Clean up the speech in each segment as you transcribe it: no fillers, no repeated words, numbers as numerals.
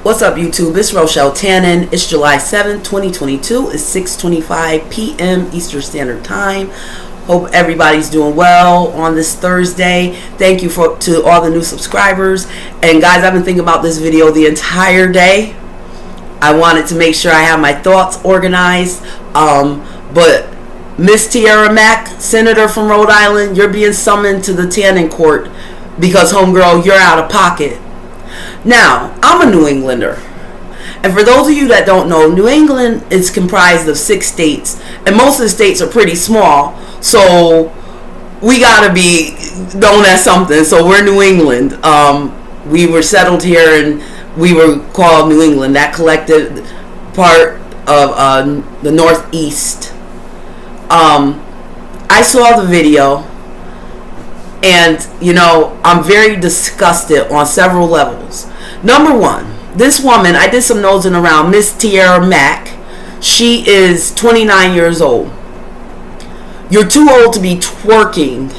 What's up, YouTube? It's Rochelle Tannen. It's July 7th, 2022. It's 6:25 p.m. Eastern Standard Time. Hope everybody's doing well on this Thursday. Thank you to all the new subscribers. And guys, I've been thinking about this video the entire day. I wanted to make sure I have my thoughts organized. But Miss Tiara Mack, Senator from Rhode Island, you're being summoned to the Tannen court because, homegirl, you're out of pocket. Now, I'm a New Englander. And for those of you that don't know, New England is comprised of 6 states. And most of the states are pretty small. So we gotta be known as something. So we're New England. We were settled here and we were called New England. That collected part of the Northeast. I saw the video. And, you know, I'm very disgusted on several levels. Number one, this woman, I did some nosing around, Miss Tiara Mack. She is 29 years old. You're too old to be twerking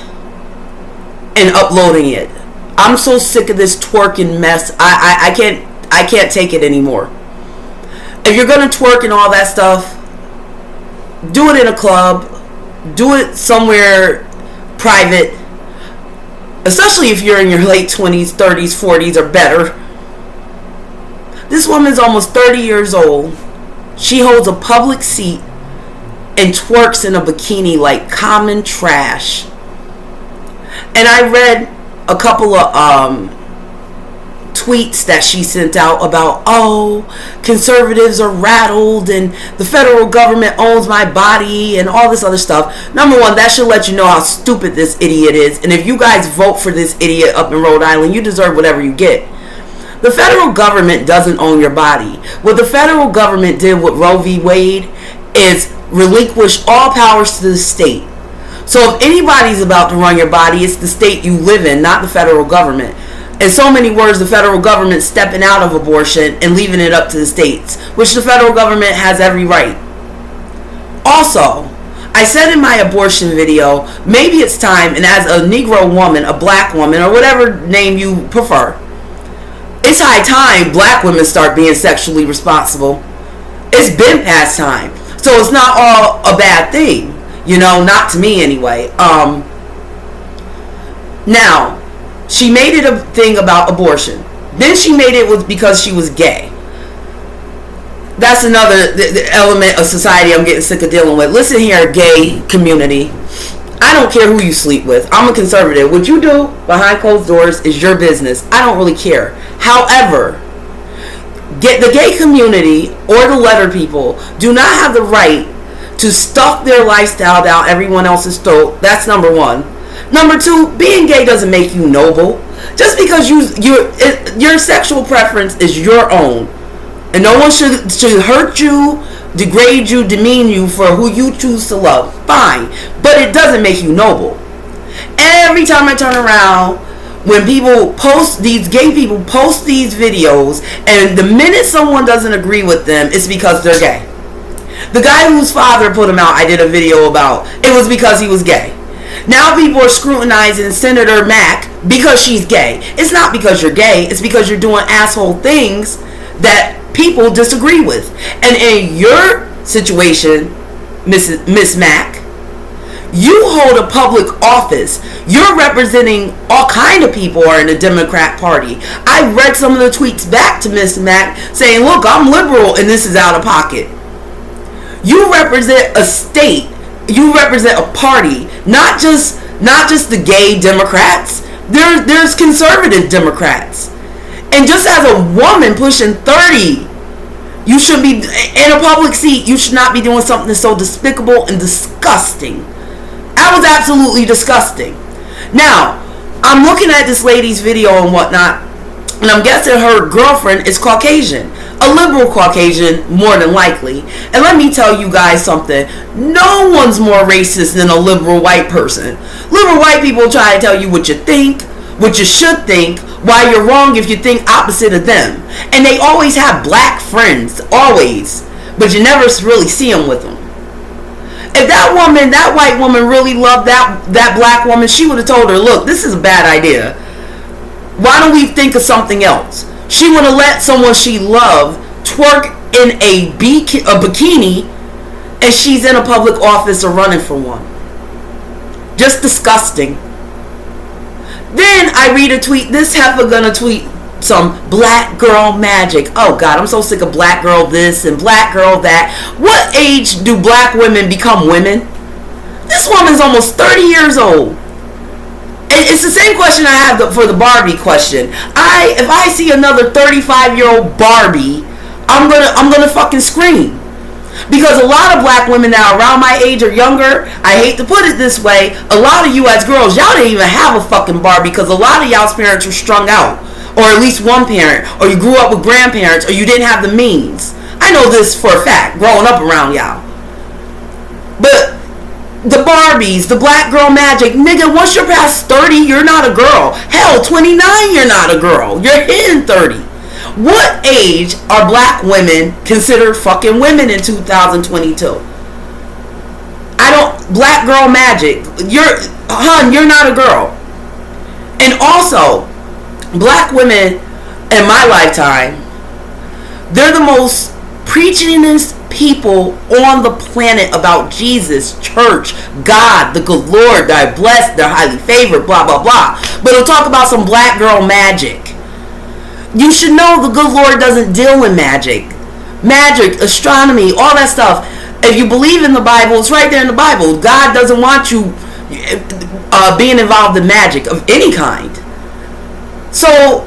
and uploading it. I'm so sick of this twerking mess. I can't take it anymore. If you're going to twerk and all that stuff, do it in a club. Do it somewhere private. Especially if you're in your late 20s, 30s, 40s, or better. This woman's almost 30 years old. She holds a public seat and twerks in a bikini like common trash. And I read a couple of tweets that she sent out about, oh, conservatives are rattled and the federal government owns my body and all this other stuff. Number one, that should let you know how stupid this idiot is. And if you guys vote for this idiot up in Rhode Island, you deserve whatever you get. The federal government doesn't own your body. What the federal government did with Roe v. Wade is relinquish all powers to the state. So if anybody's about to run your body, it's the state you live in, not the federal government. In so many words, the federal government stepping out of abortion and leaving it up to the states, which the federal government has every right. Also, I said in my abortion video, maybe it's time, and as a Negro woman, a black woman, or whatever name you prefer, it's high time black women start being sexually responsible. It's been past time. So it's not all a bad thing. You know, not to me anyway. Now, she made it a thing about abortion. Then she made it because she was gay. That's another element of society I'm getting sick of dealing with. Listen here, gay community. I don't care who you sleep with. I'm a conservative. What you do behind closed doors is your business. I don't really care. However, the gay community or the letter people do not have the right to stuff their lifestyle down everyone else's throat. That's number one. Number two, being gay doesn't make you noble. Just because your sexual preference is your own, and no one should hurt you, degrade you, demean you for who you choose to love. Fine, but it doesn't make you noble. Every time I turn around, when people post, these gay people post these videos, and the minute someone doesn't agree with them, it's because they're gay. The guy whose father put him out, I did a video about, it was because he was gay. Now people are scrutinizing Senator Mack because she's gay. It's not because you're gay. It's because you're doing asshole things that people disagree with. And in your situation, Miss Mack, you hold a public office. You're representing all kind of people who are in the Democrat Party. I read some of the tweets back to Miss Mack saying, look, I'm liberal and this is out of pocket. You represent a state. You represent a party, not just the gay Democrats. There's conservative Democrats. And just as a woman pushing 30, you should be in a public seat. You should not be doing something that's so despicable and disgusting. That was absolutely disgusting. Now, I'm looking at this lady's video and whatnot, and I'm guessing her girlfriend is Caucasian. A liberal Caucasian, more than likely. And let me tell you guys something. No one's more racist than a liberal white person. Liberal white people try to tell you what you think, what you should think, why you're wrong if you think opposite of them. And they always have black friends, always. But you never really see them with them. If that woman, that white woman really loved that black woman, she would have told her, look, this is a bad idea. Why don't we think of something else? She want to let someone she loved twerk in a bikini, and she's in a public office or running for one. Just disgusting. Then I read a tweet. This heifer gonna tweet some black girl magic. Oh God, I'm so sick of black girl this and black girl that. What age do black women become women? This woman's almost 30 years old. It's the same question I have for the Barbie question. If I see another 35-year-old Barbie, I'm gonna fucking scream. Because a lot of black women now around my age or younger, I hate to put it this way, a lot of you as girls, y'all didn't even have a fucking Barbie because a lot of y'all's parents were strung out. Or at least one parent. Or you grew up with grandparents. Or you didn't have the means. I know this for a fact, growing up around y'all. But the Barbies, the black girl magic, nigga, once you're past 30, you're not a girl. Hell, 29, you're not a girl. You're hitting 30. What age are black women considered fucking women in 2022? Black girl magic. You're not a girl. And also, black women in my lifetime, they're the most preachingest people on the planet about Jesus, church, God, the good Lord, they're blessed, they're highly favored, blah, blah, blah. But they'll talk about some black girl magic. You should know the good Lord doesn't deal in magic. Magic, astronomy, all that stuff. If you believe in the Bible, it's right there in the Bible. God doesn't want you being involved in magic of any kind. So,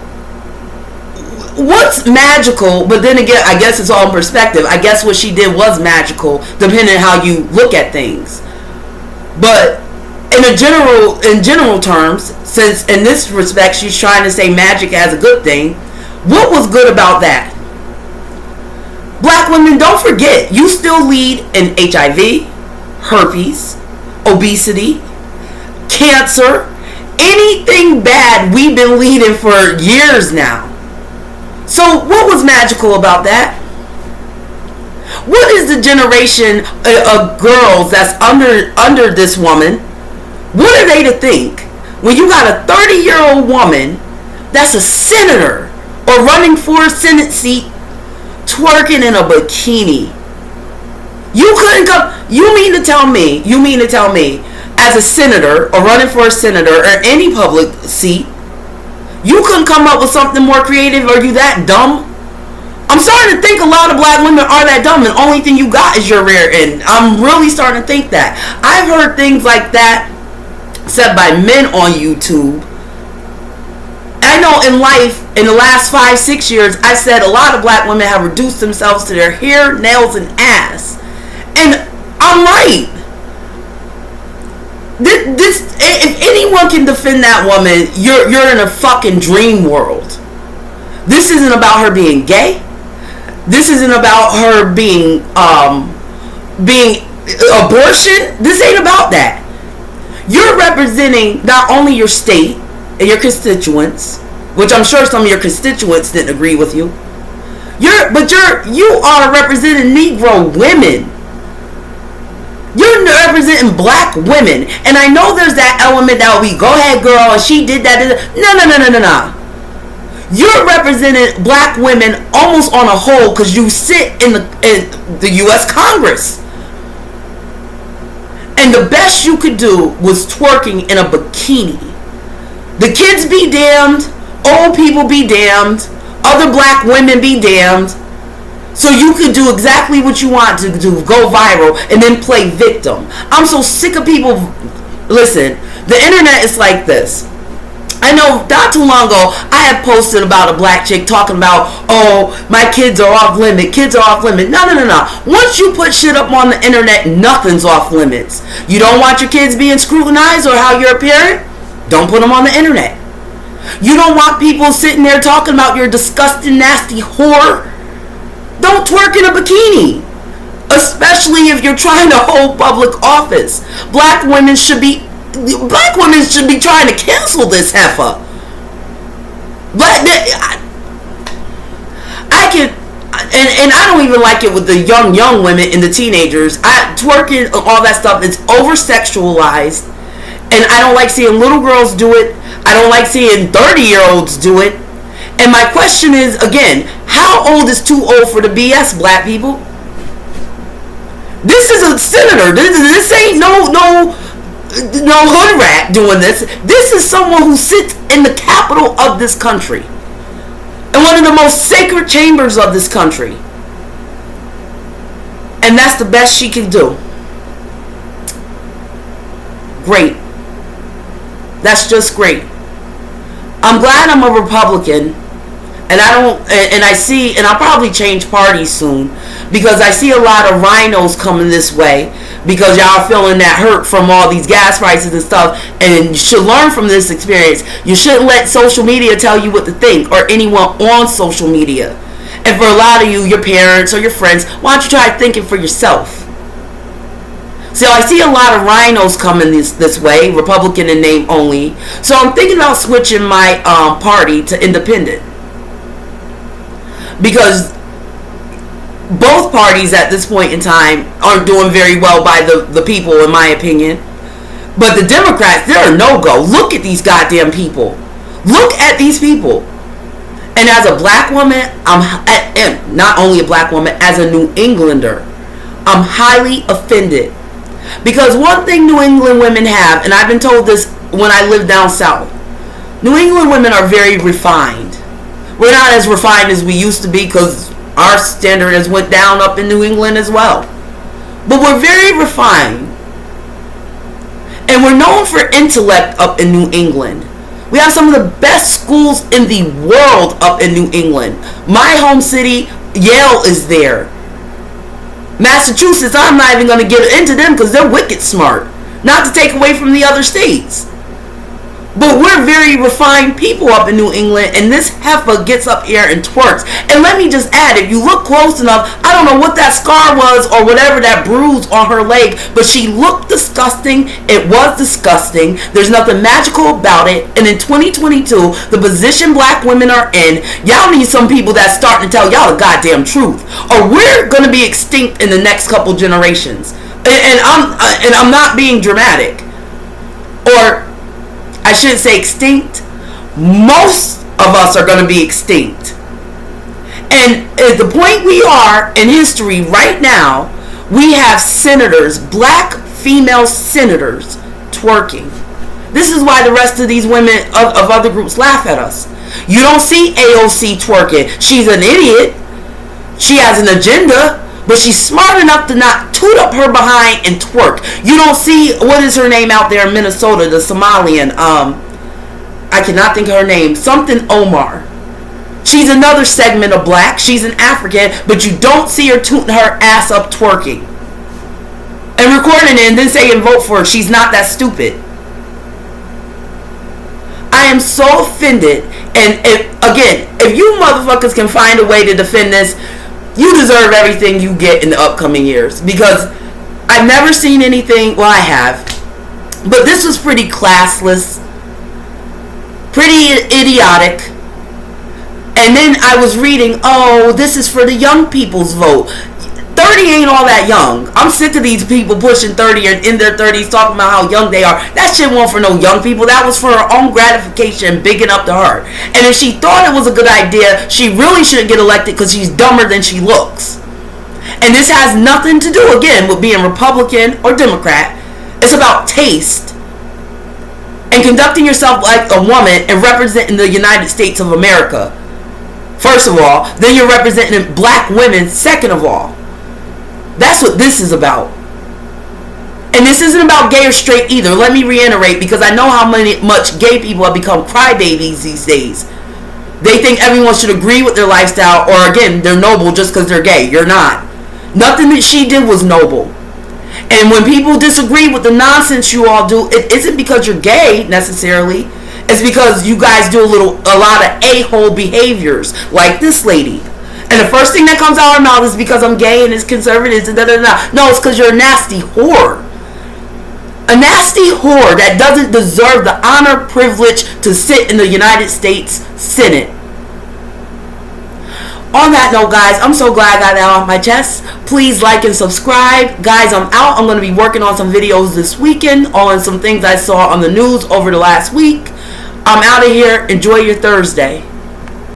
what's magical, but then again, I guess it's all in perspective. I guess what she did was magical, depending on how you look at things. But in general terms, since in this respect she's trying to say magic as a good thing, what was good about that? Black women, don't forget, you still lead in HIV, herpes, obesity, cancer, anything bad we've been leading for years now. So what was magical about that? What is the generation of girls that's under this woman? What are they to think when you got a 30-year-old woman that's a senator or running for a Senate seat twerking in a bikini? You couldn't come. You mean to tell me as a senator or running for a senator or any public seat, you couldn't come up with something more creative? Are you that dumb? I'm starting to think a lot of black women are that dumb and the only thing you got is your rear end. I'm really starting to think that. I've heard things like that said by men on YouTube. I know in life, in the last 5-6 years, I said a lot of black women have reduced themselves to their hair, nails, and ass. And I'm right. If anyone can defend that woman, you're in a fucking dream world. This isn't about her being gay. This isn't about her being abortion. This ain't about that. You're representing not only your state and your constituents, which I'm sure some of your constituents didn't agree with you. You are representing Negro women. You're representing black women. And I know there's that element that will be, go ahead girl, and she did that. No. You're representing black women almost on a whole because you sit in the U.S. Congress. And the best you could do was twerking in a bikini. The kids be damned. Old people be damned. Other black women be damned. So you could do exactly what you want to do. Go viral and then play victim. I'm so sick of people. Listen, the internet is like this. I know not too long ago, I had posted about a black chick talking about, oh, my kids are off limit. Kids are off limit. No. Once you put shit up on the internet, nothing's off limits. You don't want your kids being scrutinized or how you're a parent? Don't put them on the internet. You don't want people sitting there talking about your disgusting, nasty whore? Don't twerk in a bikini. Especially if you're trying to hold public office. Black women should be trying to cancel this heifer. And I don't even like it with the young women and the teenagers. Twerking, all that stuff is over sexualized, and I don't like seeing little girls do it. I don't like seeing 30-year-olds do it. And my question is, again, how old is too old for the BS, black people? This is a senator. This ain't no hood rat doing this. This is someone who sits in the capital of this country, in one of the most sacred chambers of this country. And that's the best she can do. Great. That's just great. I'm glad I'm a Republican, and I'll probably change parties soon, because I see a lot of rhinos coming this way, because y'all feeling that hurt from all these gas prices and stuff, and you should learn from this experience. You shouldn't let social media tell you what to think, or anyone on social media. And for a lot of you, your parents or your friends, why don't you try thinking for yourself? So I see a lot of rhinos coming this way, Republican in name only. So I'm thinking about switching my party to independent, because both parties at this point in time aren't doing very well by the people, in my opinion. But the Democrats, they're a no-go. Look at these goddamn people. Look at these people. And as a black woman, and not only a black woman, as a New Englander, I'm highly offended. Because one thing New England women have, and I've been told this when I lived down south, New England women are very refined. We're not as refined as we used to be, because our standard has went down up in New England as well. But we're very refined. And we're known for intellect up in New England. We have some of the best schools in the world up in New England. My home city, Yale, is there. Massachusetts, I'm not even going to get into them because they're wicked smart. Not to take away from the other states. But we're very refined people up in New England, and this heifer gets up here and twerks. And let me just add, if you look close enough, I don't know what that scar was or whatever that bruise on her leg, but she looked disgusting. It was disgusting. There's nothing magical about it. And in 2022, the position black women are in, y'all need some people that's starting to tell y'all the goddamn truth, or we're going to be extinct in the next couple generations. And I'm not being dramatic, or I shouldn't say extinct. Most of us are going to be extinct. And at the point we are in history right now, we have senators, black female senators, twerking. This is why the rest of these women of other groups laugh at us. You don't see AOC twerking. She's an idiot. She has an agenda, but she's smart enough to not toot up her behind and twerk. You don't see, what is her name out there in Minnesota, the Somalian, I cannot think of her name, something Omar. She's another segment of black. She's an African, but you don't see her tooting her ass up twerking and recording it and then saying vote for her. She's not that stupid. I am so offended. And if you motherfuckers can find a way to defend this, you deserve everything you get in the upcoming years. Because I've never seen anything, well, I have, but this was pretty classless, pretty idiotic. And then I was reading, oh, this is for the young people's vote. 30 ain't all that young. I'm sick of these people pushing 30 and in their 30s talking about how young they are. That shit wasn't for no young people. That was for her own gratification, bigging up to her. And if she thought it was a good idea, she really shouldn't get elected because she's dumber than she looks. And this has nothing to do, again, with being Republican or Democrat. It's about taste and conducting yourself like a woman and representing the United States of America, first of all. Then you're representing black women, second of all. That's what this is about. And this isn't about gay or straight either. Let me reiterate, because I know how much gay people have become crybabies these days. They think everyone should agree with their lifestyle, or again, they're noble just because they're gay. You're not. Nothing that she did was noble. And when people disagree with the nonsense you all do, it isn't because you're gay necessarily. It's because you guys do a lot of a-hole behaviors, like this lady. And the first thing that comes out of her mouth is because I'm gay and it's conservative and da-da-da. No, it's because you're a nasty whore. A nasty whore that doesn't deserve the honor, privilege to sit in the United States Senate. On that note, guys, I'm so glad I got that off my chest. Please like and subscribe. Guys, I'm out. I'm going to be working on some videos this weekend on some things I saw on the news over the last week. I'm out of here. Enjoy your Thursday.